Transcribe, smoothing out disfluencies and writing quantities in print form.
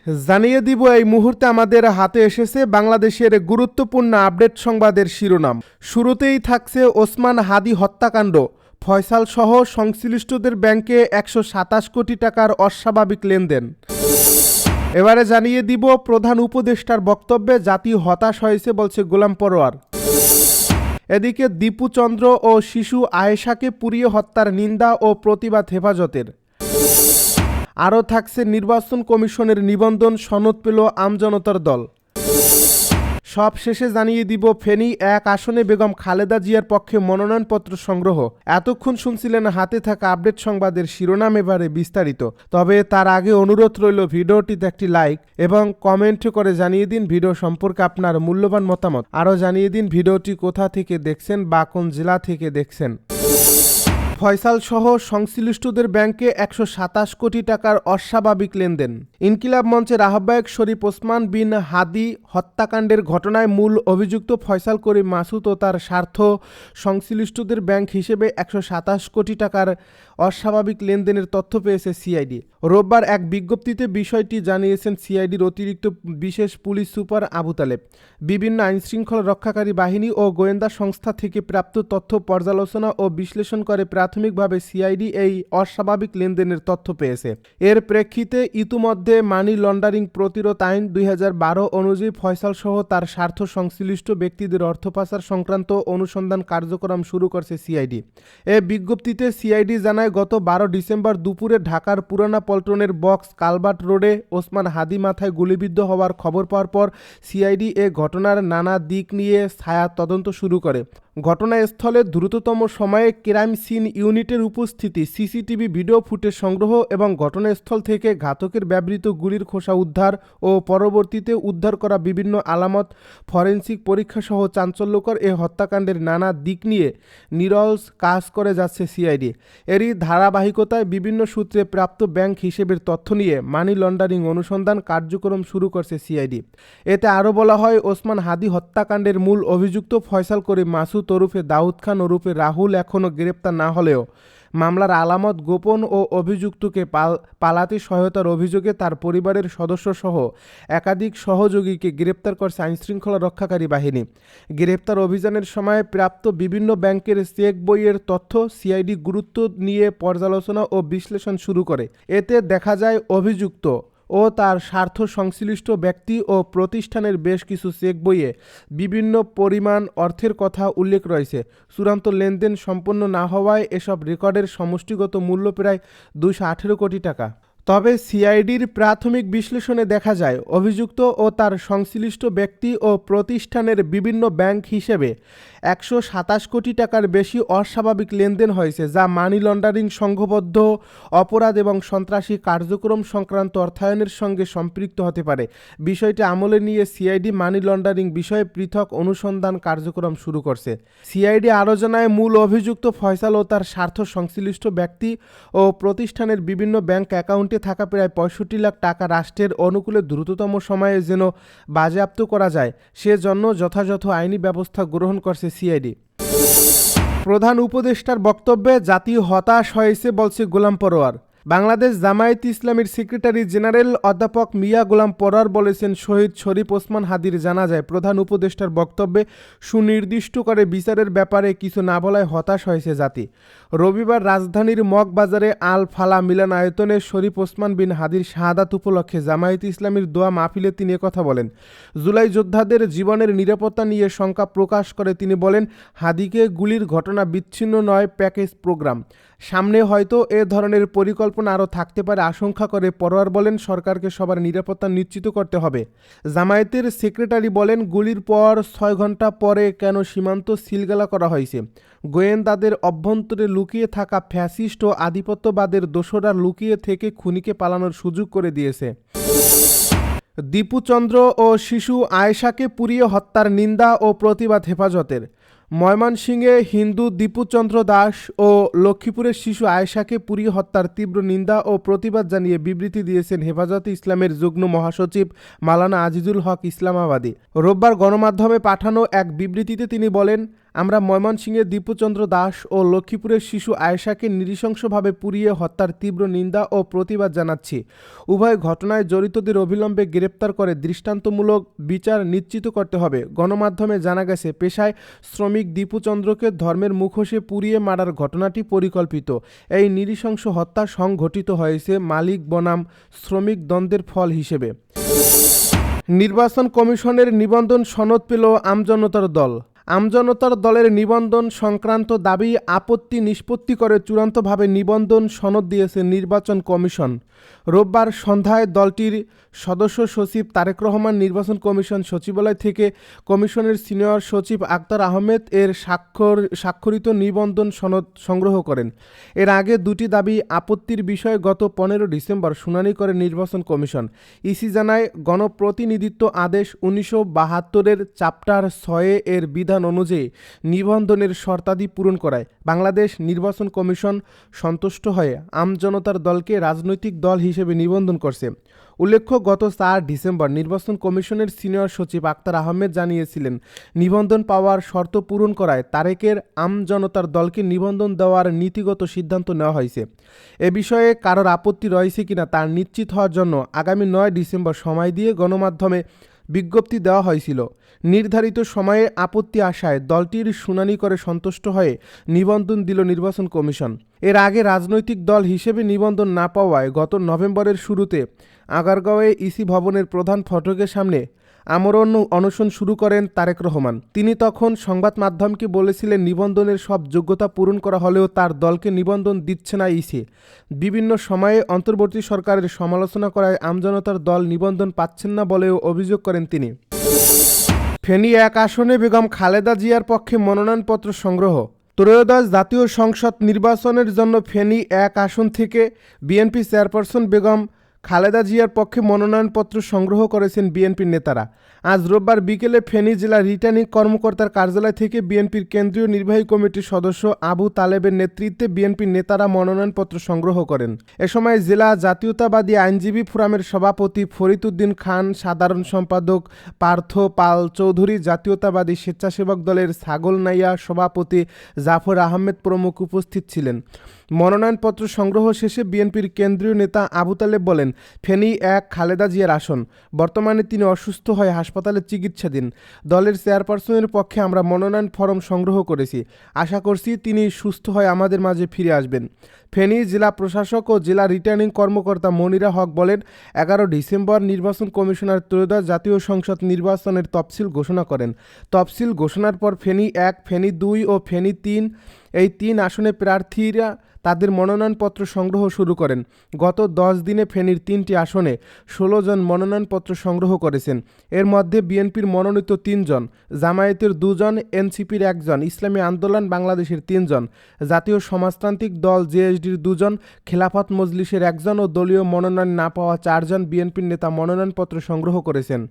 জানিয়ে দিব এই মুহূর্তে আমাদের হাতে এসেছে বাংলাদেশের গুরুত্বপূর্ণ আপডেট সংবাদের শিরোনাম। শুরুতেই থাকছে ওসমান হাদি হত্যাকাণ্ড, ফয়সাল সহ সংশ্লিষ্টদের ব্যাংকে 127 কোটি টাকার অস্বাভাবিক লেনদেন। এবারে জানিয়ে দিব প্রধান উপদেষ্টার বক্তব্যে জাতি হতাশ হয়েছে বলছে গোলাম পরোয়ার। এদিকে দীপু চন্দ্র ও শিশু আয়েশাকে পুড়িয়ে হত্যার নিন্দা ও প্রতিবাদ হেফাজতের। আরও থাকছে নির্বাচন কমিশনের নিবন্ধন সনদ পেল আমজনতার দল। সব শেষে জানিয়ে দিব ফেনী 1 আসনে বেগম খালেদা জিয়ার পক্ষে মনোনয়নপত্র সংগ্রহ। এতক্ষণ শুনছিলেন হাতে থাকা আপডেট সংবাদের শিরোনাম, এবারে বিস্তারিত। তবে তার আগে অনুরোধ রইল ভিডিওটিতে একটি লাইক এবং কমেন্ট করে জানিয়ে দিন ভিডিও সম্পর্কে আপনার মূল্যবান মতামত। আরও জানিয়ে দিন ভিডিওটি কোথা থেকে দেখছেন বা কোন জেলা থেকে দেখছেন। ফয়সাল সহ সংশ্লিষ্টদের ব্যাংকে 127 কোটি টাকার অস্বাভাবিক লেনদেন। ইনকিলাব মঞ্চের আহ্বায়ক শরীফ ওসমান বিন হাদি হত্যাকাণ্ডের ঘটনায় মূল অভিযুক্ত ফয়সাল করিম মাসুদ ও তার স্বার্থ সংশ্লিষ্টদের ব্যাংক হিসেবে 127 কোটি টাকার অস্বাভাবিক লেনদেনের তথ্য পেয়েছে সিআইডি। রোববার এক বিজ্ঞপ্তিতে বিষয়টি জানিয়েছেন সিআইডির অতিরিক্ত বিশেষ পুলিশ সুপার আবু তালেব। বিভিন্ন আইনশৃঙ্খলা রক্ষাকারী বাহিনী ও গোয়েন্দা সংস্থা থেকে প্রাপ্ত তথ্য পর্যালোচনা ও বিশ্লেষণ করে প্রাথমিকভাবে সিআইডি এই অস্বাভাবিক লেনদেনের তথ্য পেয়েছে। এর প্রেক্ষিতে ইতিমধ্যে মানি লন্ডারিং প্রতিরোধ আইন 2012 অনুযায়ী ফয়সাল সহ তার স্বার্থ সংশ্লিষ্ট ব্যক্তিদের অর্থ পাচার সংক্রান্ত অনুসন্ধান কার্যক্রম শুরু করছে সিআইডি। এ বিজ্ঞপ্তিতে সিআইডি জানায়, গত 12 ডিসেম্বর দুপুরে ঢাকার পুরানা পল্টনের বক্স কালভার্ট রোডে ওসমান হাদি মাথায় গুলিবিদ্ধ হওয়ার খবর পাওয়ার পর সিআইডি এ ঘটনার নানা দিক নিয়ে ছায়া তদন্ত শুরু করে। ঘটনাস্থলে দ্রুততম সময়ে ক্রাইম সিন ইউনিটের উপস্থিতি, সিসিটিভি ভিডিও ফুটেজ সংগ্রহ এবং ঘটনাস্থল থেকে ঘাতকের ব্যবহৃত গুলির খোসা উদ্ধার ও পরবর্তীতে উদ্ধার করা বিভিন্ন আলামত, ফরেনসিক পরীক্ষা সহ চাঞ্চল্যকর এ হত্যাকাণ্ডের নানা দিক নিয়ে নিরলস কাজ করে যাচ্ছে সিআইডি। এরই ধারাবাহিকতায় বিভিন্ন সূত্রে প্রাপ্ত ব্যাংক হিসেবের তথ্য নিয়ে মানি লন্ডারিং অনুসন্ধান কার্যক্রম শুরু করছে সিআইডি। এতে আরও বলা হয়, ওসমান হাদি হত্যাকাণ্ডের মূল অভিযুক্ত ফয়সাল করিম মাসুদ ওরফে দাউদ খান ওরফে রাহুল এখনও গ্রেপ্তার না হলেও মামলার আলামত গোপন ও অভিযুক্তকে পালাতে সহায়তার অভিযোগে তার পরিবারের সদস্যসহ একাধিক সহযোগীকে গ্রেপ্তার করছে আইনশৃঙ্খলা রক্ষাকারী বাহিনী। গ্রেপ্তার অভিযানের সময় প্রাপ্ত বিভিন্ন ব্যাংকের চেক বইয়ের তথ্য সিআইডি গুরুত্ব নিয়ে পর্যালোচনা ও বিশ্লেষণ শুরু করে। এতে দেখা যায় অভিযুক্ত ও তার স্বার্থ সংশ্লিষ্ট ব্যক্তি ও প্রতিষ্ঠানের বেশ কিছু চেক বইয়ে বিভিন্ন পরিমাণ অর্থের কথা উল্লেখ রয়েছে। চূড়ান্ত লেনদেন সম্পন্ন না হওয়ায় এসব রেকর্ডের সমষ্টিগত মূল্য প্রায় 218 কোটি টাকা। তবে সিআইডির প্রাথমিক বিশ্লেষণে দেখা যায়, অভিযুক্ত ও তার সংশ্লিষ্ট ব্যক্তি ও প্রতিষ্ঠানের বিভিন্ন ব্যাংক হিসেবে 127 কোটি টাকার বেশি অস্বাভাবিক লেনদেন হয়েছে, যা মানি লন্ডারিং, সংঘবদ্ধ অপরাধ এবং সন্ত্রাসী কার্যক্রম সংক্রান্ত অর্থায়নের সঙ্গে সম্পৃক্ত হতে পারে। বিষয়টি আমলে নিয়ে সিআইডি মানি লন্ডারিং বিষয়ে পৃথক অনুসন্ধান কার্যক্রম শুরু করছে। সিআইডি আরও জানায়, মূল অভিযুক্ত ফয়সাল ও তার স্বার্থ সংশ্লিষ্ট ব্যক্তি ও প্রতিষ্ঠানের বিভিন্ন ব্যাংক অ্যাকাউন্টে থাকা প্রায় 65 লাখ টাকা রাষ্ট্রের অনুকূলে দ্রুততম সময়ে যেন বাজেয়াপ্ত করা যায়, সেজন্য যথাযথ আইনি ব্যবস্থা গ্রহণ করছে সিআইডি। প্রধান উপদেষ্টার বক্তব্যে জাতি হতাশ হয়েছে বলছে গোলাম পরোয়ার। বাংলাদেশ জামায়াতে ইসলামীর সেক্রেটারি জেনারেল অধ্যাপক মিয়া গোলাম পরোয়ার বলেছেন, শহীদ শরীফ ওসমান হাদির জানাজায় প্রধান উপদেষ্টার বক্তব্যে সুনির্দিষ্ট করে বিচারের ব্যাপারে কিছু না বলায় হতাশ হয়েছে জাতি। রবিবার রাজধানীর মগবাজারে আল ফালা মিলনায়তনে শরীফ ওসমান বিন হাদির শাহাদাত উপলক্ষে জামায়াতে ইসলামীর দোয়া মাহফিলে তিনি কথা বলেন। জুলাই যোদ্ধাদের জীবনের নিরাপত্তা নিয়ে শঙ্কা প্রকাশ করে তিনি বলেন, হাদিকে গুলির ঘটনা বিচ্ছিন্ন নয়, প্যাকেজ প্রোগ্রাম। সামনে হয়তো এ ধরনের পরিকল্পনা আরও থাকতে পারে আশঙ্কা করে পরোয়ার বলেন, সরকারকে সবার নিরাপত্তা নিশ্চিত করতে হবে। জামায়াতের সেক্রেটারি বলেন, গুলির পর 6 ঘন্টা পরে কেন সীমান্ত সিলগালা করা হয়েছে? গোয়েন্দাদের অভ্যন্তরে লুকিয়ে থাকা ফ্যাসিস্ট ও আধিপত্যবাদের দোসররা লুকিয়ে থেকে খুনিকে পালানোর সুযোগ করে দিয়েছে। দীপু চন্দ্র ও শিশু আয়েশাকে পুড়িয়ে হত্যার নিন্দা ও প্রতিবাদ হেফাজতের। ময়মনসিংহে হিন্দু দীপু চন্দ্র দাস ও লক্ষ্মীপুরের শিশু আয়েশাকে পুড়িয়ে হত্যার তীব্র নিন্দা ও প্রতিবাদ জানিয়ে বিবৃতি দিয়েছেন হেফাজতে ইসলামের যুগ্ম মহাসচিব মাওলানা আজিজুল হক ইসলামাবাদী। রোববার গণমাধ্যমে পাঠানো এক বিবৃতিতে তিনি বলেন, আমরা ময়মনসিংহের দীপুচন্দ্র দাস ও লক্ষ্মীপুরের শিশু আয়েশাকে নৃশংসভাবে পুড়িয়ে হত্যার তীব্র নিন্দা ও প্রতিবাদ জানাচ্ছি। উভয় ঘটনায় জড়িতদের অবিলম্বে গ্রেপ্তার করে দৃষ্টান্তমূলক বিচার নিশ্চিত করতে হবে। গণমাধ্যমে জানা গেছে, পেশায় শ্রমিক দীপুচন্দ্রকে ধর্মের মুখোশে পুড়িয়ে মারার ঘটনাটি পরিকল্পিত। এই নৃশংস হত্যা সংঘটিত হয়েছে মালিক বনাম শ্রমিক দ্বন্দ্বের ফল হিসেবে। নির্বাচন কমিশনের নিবন্ধন সনদ পেল আমজনতার দল। আমজনতার দলের নিবন্ধন সংক্রান্ত দাবি আপত্তি নিষ্পত্তি করে চূড়ান্তভাবে নিবন্ধন সনদ দিয়েছে নির্বাচন কমিশন। রোববার সন্ধ্যায় দলটির সদস্য সচিব তারেক রহমান নির্বাচন কমিশন সচিবালয় থেকে কমিশনের সিনিয়র সচিব আক্তার আহমেদ এর স্বাক্ষরিত নিবন্ধন সনদ সংগ্রহ করেন। এর আগে দুটি দাবি আপত্তির বিষয়ে গত 15 ডিসেম্বর শুনানি করে নির্বাচন কমিশন। ইসি জানায়, গণপ্রতিনিধিত্ব আদেশ 1972-এর চ্যাপ্টার 6 এর বিধান অনুযায়ী নিবন্ধনের শর্তাদি পূরণ করায় বাংলাদেশ নির্বাচন কমিশন সন্তুষ্ট হয়ে আমজনতার দলকে রাজনৈতিক দল হিসেবে নিবন্ধন করছে। উল্লেখ্য, গত 4 ডিসেম্বর নির্বাচন কমিশনের সিনিয়র সচিব আক্তার আহমেদ জানিয়েছিলেন, নিবন্ধন পাওয়ার শর্ত পূরণ করায় তারেকের আমজনতার দলকে নিবন্ধন দেওয়ার নীতিগত সিদ্ধান্ত নেওয়া হয়েছে। এ বিষয়ে কারোর আপত্তি রয়েছে কিনা তা নিশ্চিত হওয়ার জন্য আগামী 9 ডিসেম্বর সময় দিয়ে গণমাধ্যমে বিজ্ঞপ্তি দেওয়া হয়েছিল। নির্ধারিত সময়ে আপত্তি আসায় দলটির শুনানি করে সন্তুষ্ট হয়ে নিবন্ধন দিল নির্বাচন কমিশন। এর আগে রাজনৈতিক দল হিসেবে নিবন্ধন না পাওয়ায় গত নভেম্বরের শুরুতে আগারগাঁওয়ে ইসি ভবনের প্রধান ফটকের সামনে আমরণ অনশন শুরু করেন তারেক রহমান। তিনি তখন সংবাদ মাধ্যমকে বলেছিলেন, নিবন্ধনের সব যোগ্যতা পূরণ করা হলেও তার দলকে নিবন্ধন দিচ্ছে না ইসি। বিভিন্ন সময়ে অন্তর্বর্তী সরকারের সমালোচনা করায় আমজনতার দল নিবন্ধন পাচ্ছেন না বলেও অভিযোগ করেন তিনি। ফেনী 1 আসনে বেগম খালেদা জিয়ার পক্ষে মনোনয়নপত্র সংগ্রহ। ত্রয়োদশ জাতীয় সংসদ নির্বাচনের জন্য ফেনী 1 আসন থেকে বিএনপি চেয়ারপারসন বেগম খালেদা জিয়ার পক্ষে মনোনয়নপত্র সংগ্রহ করেছেন বিএনপির নেতারা। আজ রোববার বিকেলে ফেনী জেলা রিটার্নিং কর্মকর্তার কার্যালয় থেকে বিএনপির কেন্দ্রীয় নির্বাহী কমিটির সদস্য আবু তালেবের নেতৃত্বে বিএনপির নেতারা মনোনয়নপত্র সংগ্রহ করেন। এ সময় জেলা জাতীয়তাবাদী আইনজীবী ফোরামের সভাপতি ফরিদ উদ্দিন খান, সাধারণ সম্পাদক পার্থ পাল চৌধুরী, জাতীয়তাবাদী স্বেচ্ছাসেবক দলের ছাগল নাইয়া সভাপতি জাফর আহমেদ প্রমুখ উপস্থিত ছিলেন। মনোনয়নপত্র সংগ্রহ শেষে বিএনপির কেন্দ্রীয় নেতা আবু তালেব বলেন, ফেনী 1 খালেদা জিয়ার আসন। বর্তমানে তিনি অসুস্থ হয়ে হাসপাতালে চিকিৎসাধীন। দলের চেয়ারপারসনের পক্ষে আমরা মনোনয়ন ফরম সংগ্রহ করেছি। আশা করছি তিনি সুস্থ হয়ে আমাদের মাঝে ফিরে আসবেন। ফেনী জেলা প্রশাসক ও জেলা রিটার্নিং কর্মকর্তা মনিরা হক বলেন, 11 ডিসেম্বর নির্বাচন কমিশনার ত্রয়োদশ জাতীয় সংসদ নির্বাচনের তফসিল ঘোষণা করেন। তফসিল ঘোষণার পর ফেনী 1, ফেনী 2 ও ফেনী 3 এই 3 আসনে প্রার্থীরা তাদের মনোনয়নপত্র সংগ্রহ শুরু করেন। গত 10 দিনে ফেনীর 3টি আসনে 16 জন মনোনয়নপত্র সংগ্রহ করেছেন। এর মধ্যে বিএনপির মনোনীত 3 জন, জামায়াতের 2 জন, এনসিপির 1 জন, ইসলামী আন্দোলন বাংলাদেশের 3 জন, জাতীয় সমাজতান্ত্রিক দল জেএসডির 2 জন, খেলাফত মজলিসের 1 জন ও দলীয় মনোনয়ন না পাওয়া 4 জন বিএনপির নেতা মনোনয়নপত্র সংগ্রহ করেছেন।